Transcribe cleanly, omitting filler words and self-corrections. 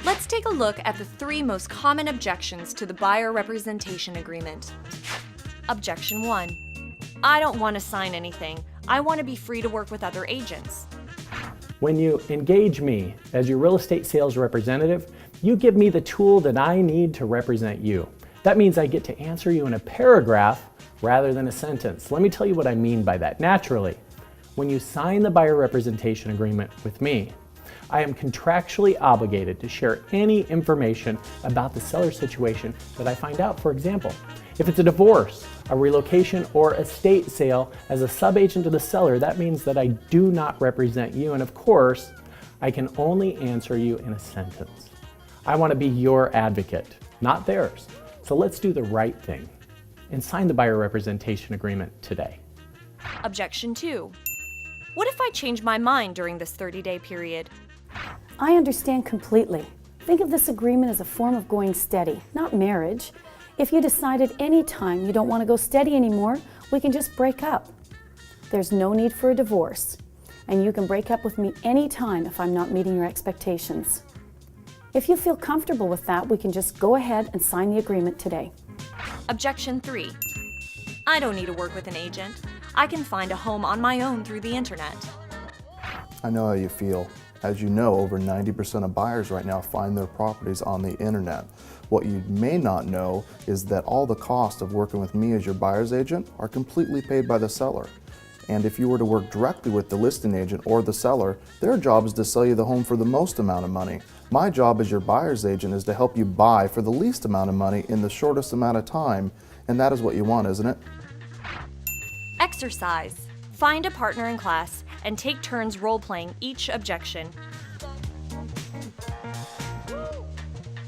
Let's take a look at the 3 most common objections to the buyer representation agreement. Objection 1. I don't want to sign anything. I want to be free to work with other agents. When you engage me as your real estate sales representative, you give me the tool that I need to represent you. That means I get to answer you in a paragraph rather than a sentence. Let me tell you what I mean by that. Naturally, when you sign the buyer representation agreement with me, I am contractually obligated to share any information about the seller situation that I find out. For example, if it's a divorce, a relocation, or estate sale, as a sub-agent to the seller, that means that I do not represent you, and of course, I can only answer you in a sentence. I want to be your advocate, not theirs. So let's do the right thing and sign the buyer representation agreement today. Objection 2. What if I change my mind during this 30-day period? I understand completely. Think of this agreement as a form of going steady, not marriage. If you decide at any time you don't want to go steady anymore, we can just break up. There's no need for a divorce, and you can break up with me anytime if I'm not meeting your expectations. If you feel comfortable with that, we can just go ahead and sign the agreement today. Objection 3. I don't need to work with an agent. I can find a home on my own through the internet. I know how you feel. As you know, over 90% of buyers right now find their properties on the internet. What you may not know is that all the costs of working with me as your buyer's agent are completely paid by the seller. And if you were to work directly with the listing agent or the seller, their job is to sell you the home for the most amount of money. My job as your buyer's agent is to help you buy for the least amount of money in the shortest amount of time, and that is what you want, isn't it? Exercise. Find a partner in class and take turns role-playing each objection.